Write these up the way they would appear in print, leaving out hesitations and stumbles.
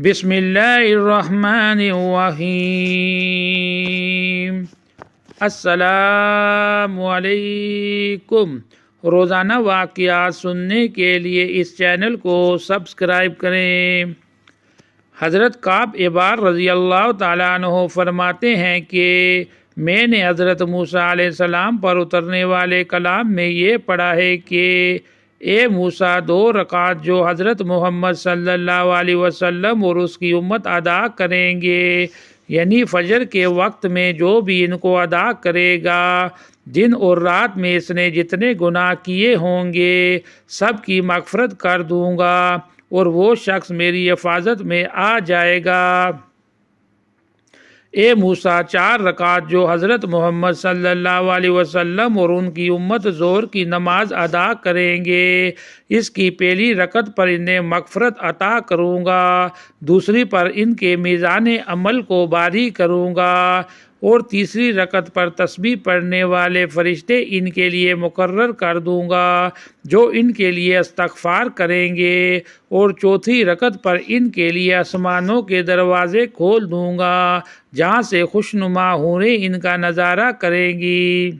بسم اللہ الرحمن الرحیم۔ السلام علیکم۔ روزانہ واقعات سننے کے لیے اس چینل کو سبسکرائب کریں۔ حضرت کعب ابار رضی اللہ تعالیٰ عنہ فرماتے ہیں کہ میں نے حضرت موسیٰ علیہ السلام پر اترنے والے کلام میں یہ پڑھا ہے کہ اے موسیٰ، 2 رکعت جو حضرت محمد صلی اللہ علیہ وسلم اور اس کی امت ادا کریں گے، یعنی فجر کے وقت میں جو بھی ان کو ادا کرے گا، دن اور رات میں اس نے جتنے گناہ کیے ہوں گے سب کی مغفرت کر دوں گا اور وہ شخص میری حفاظت میں آ جائے گا۔ اے موسیٰ، 4 رکعت جو حضرت محمد صلی اللہ علیہ وسلم اور ان کی امت ظہر کی نماز ادا کریں گے، اس کی پہلی رکعت پر انہیں مغفرت عطا کروں گا، دوسری پر ان کے میزان عمل کو باری کروں گا اور تیسری رکعت پر تسبیح پڑھنے والے فرشتے ان کے لیے مقرر کر دوں گا جو ان کے لیے استغفار کریں گے، اور چوتھی رکعت پر ان کے لیے آسمانوں کے دروازے کھول دوں گا جہاں سے خوشنما حوریں ان کا نظارہ کریں گی۔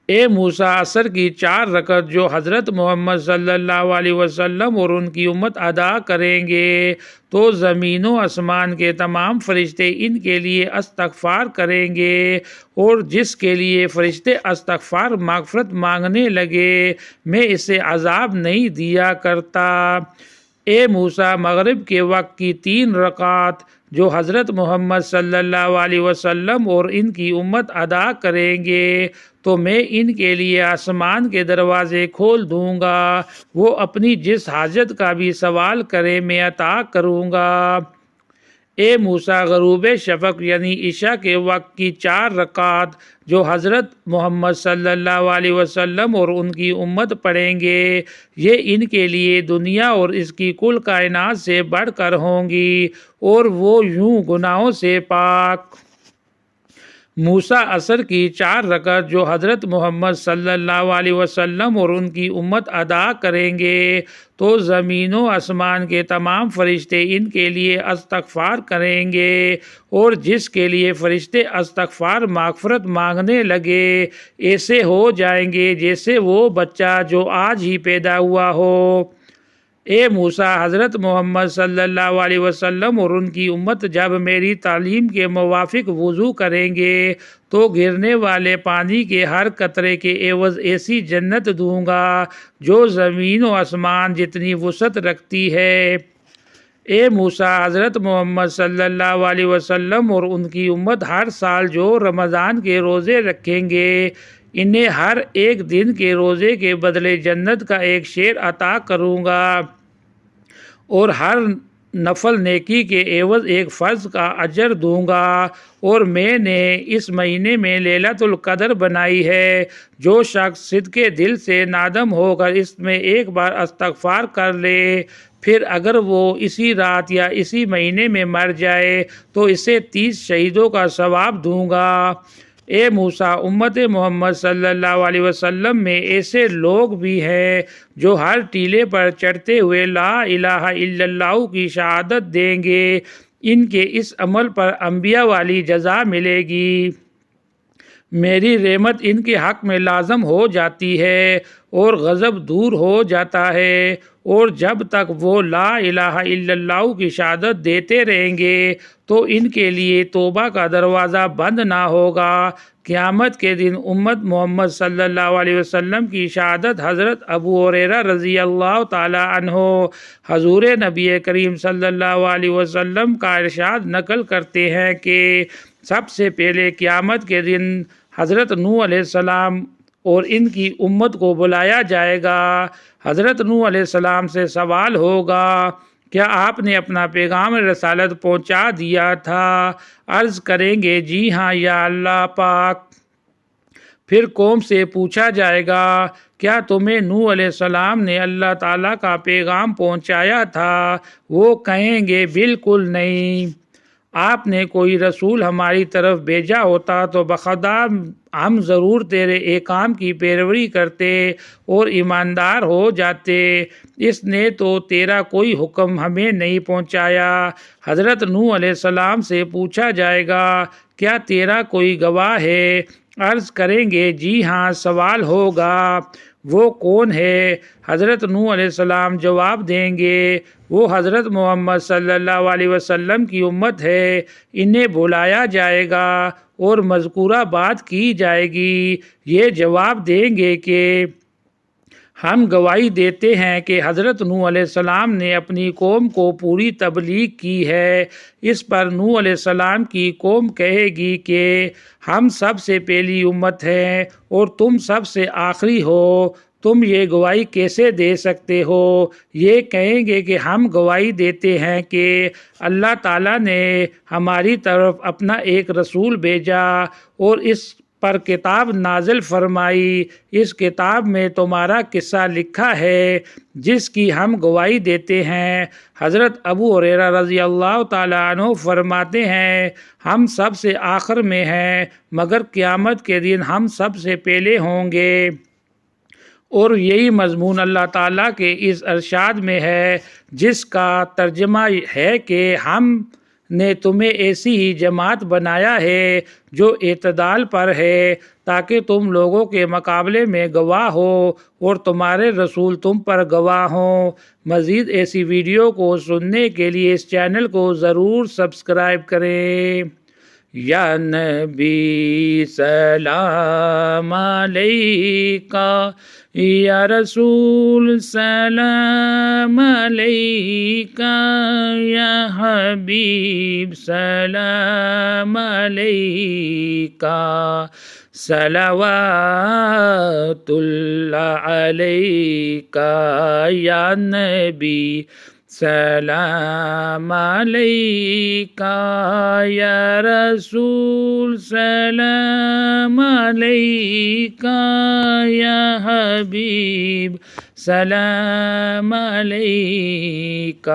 اے موسیٰ، عصر کی 4 رکعت جو حضرت محمد صلی اللہ علیہ وسلم اور ان کی امت ادا کریں گے تو زمین و آسمان کے تمام فرشتے ان کے لیے استغفار کریں گے، اور جس کے لیے فرشتے استغفار مغفرت مانگنے لگے میں اسے عذاب نہیں دیا کرتا۔ اے موسیٰ، مغرب کے وقت کی 3 رکعت جو حضرت محمد صلی اللہ علیہ وسلم اور ان کی امت ادا کریں گے تو میں ان کے لیے آسمان کے دروازے کھول دوں گا، وہ اپنی جس حاجت کا بھی سوال کرے میں عطا کروں گا۔ اے موسیٰ، غروب شفق یعنی عشاء کے وقت کی 4 رکعت جو حضرت محمد صلی اللہ علیہ وسلم اور ان کی امت پڑھیں گے، یہ ان کے لیے دنیا اور اس کی کل کائنات سے بڑھ کر ہوں گی اور وہ یوں گناہوں سے پاک۔ موسیٰ، عصر کی 4 رکعت جو حضرت محمد صلی اللہ علیہ وسلم اور ان کی امت ادا کریں گے تو زمین و آسمان کے تمام فرشتے ان کے لیے استغفار کریں گے، اور جس کے لیے فرشتے استغفار مغفرت مانگنے لگے ایسے ہو جائیں گے جیسے وہ بچہ جو آج ہی پیدا ہوا ہو۔ اے موسیٰ، حضرت محمد صلی اللہ علیہ وسلم اور ان کی امت جب میری تعلیم کے موافق وضو کریں گے تو گرنے والے پانی کے ہر قطرے کے عوض ایسی جنت دوں گا جو زمین و آسمان جتنی وسعت رکھتی ہے۔ اے موسیٰ، حضرت محمد صلی اللہ علیہ وسلم اور ان کی امت ہر سال جو رمضان کے روزے رکھیں گے انہیں ہر ایک دن کے روزے کے بدلے جنت کا ایک شیر عطا کروں گا، اور ہر نفل نیکی کے عوض ایک فرض کا اجر دوں گا، اور میں نے اس مہینے میں لیلۃ القدر بنائی ہے۔ جو شخص صدقے دل سے نادم ہو کر اس میں ایک بار استغفار کر لے، پھر اگر وہ اسی رات یا اسی مہینے میں مر جائے تو اسے 30 شہیدوں کا ثواب دوں گا۔ اے موسیٰ، امت محمد صلی اللہ علیہ وسلم میں ایسے لوگ بھی ہیں جو ہر ٹیلے پر چڑھتے ہوئے لا الہ الا اللہ کی شہادت دیں گے، ان کے اس عمل پر انبیاء والی جزا ملے گی۔ میری رحمت ان کے حق میں لازم ہو جاتی ہے اور غضب دور ہو جاتا ہے، اور جب تک وہ لا الہ الا اللہ کی شہادت دیتے رہیں گے تو ان کے لیے توبہ کا دروازہ بند نہ ہوگا۔ قیامت کے دن امت محمد صلی اللہ علیہ وسلم کی شہادت حضرت ابو ہریرہ رضی اللہ تعالیٰ عنہ حضور نبی کریم صلی اللہ علیہ وسلم کا ارشاد نقل کرتے ہیں کہ سب سے پہلے قیامت کے دن حضرت نوح علیہ السلام اور ان کی امت کو بلایا جائے گا۔ حضرت نوح علیہ السلام سے سوال ہوگا، کیا آپ نے اپنا پیغام رسالت پہنچا دیا تھا؟ عرض کریں گے، جی ہاں یا اللہ پاک۔ پھر قوم سے پوچھا جائے گا، کیا تمہیں نوح علیہ السلام نے اللہ تعالیٰ کا پیغام پہنچایا تھا؟ وہ کہیں گے، بالکل نہیں۔ آپ نے کوئی رسول ہماری طرف بھیجا ہوتا تو بخدا ہم ضرور تیرے احکام کی پیروی کرتے اور ایماندار ہو جاتے۔ اس نے تو تیرا کوئی حکم ہمیں نہیں پہنچایا۔ حضرت نوح علیہ السلام سے پوچھا جائے گا کیا تیرا کوئی گواہ ہے؟ عرض کریں گے جی ہاں، سوال ہوگا وہ کون ہے؟ حضرت نوح علیہ السلام جواب دیں گے وہ حضرت محمد صلی اللہ علیہ وسلم کی امت ہے۔ انہیں بلایا جائے گا اور مذکورہ بات کی جائے گی۔ یہ جواب دیں گے کہ ہم گواہی دیتے ہیں کہ حضرت نوح علیہ السلام نے اپنی قوم کو پوری تبلیغ کی ہے۔ اس پر نوح علیہ السلام کی قوم کہے گی کہ ہم سب سے پہلی امت ہیں اور تم سب سے آخری ہو، تم یہ گواہی کیسے دے سکتے ہو؟ یہ کہیں گے کہ ہم گواہی دیتے ہیں کہ اللہ تعالیٰ نے ہماری طرف اپنا ایک رسول بھیجا اور اس پر کتاب نازل فرمائی۔ اس کتاب میں تمہارا قصہ لکھا ہے جس کی ہم گواہی دیتے ہیں۔ حضرت ابو ہریرہ رضی اللہ تعالیٰ عنہ فرماتے ہیں ہم سب سے آخر میں ہیں مگر قیامت کے دن ہم سب سے پہلے ہوں گے۔ اور یہی مضمون اللہ تعالیٰ کے اس ارشاد میں ہے جس کا ترجمہ ہے کہ ہم نے تمہیں ایسی ہی جماعت بنایا ہے جو اعتدال پر ہے تاکہ تم لوگوں کے مقابلے میں گواہ ہو اور تمہارے رسول تم پر گواہ ہوں۔ مزید ایسی ویڈیو کو سننے کے لیے اس چینل کو ضرور سبسکرائب کریں۔ یا نبی سلام علیکہ، یا رسول سلام علیکہ، یا حبیب سلام علیکہ، صلوات اللہ علیکہ، یا نبی سلام علیکہ، یا رسول سلام علیکہ، یا حبیب سلام علیکہ۔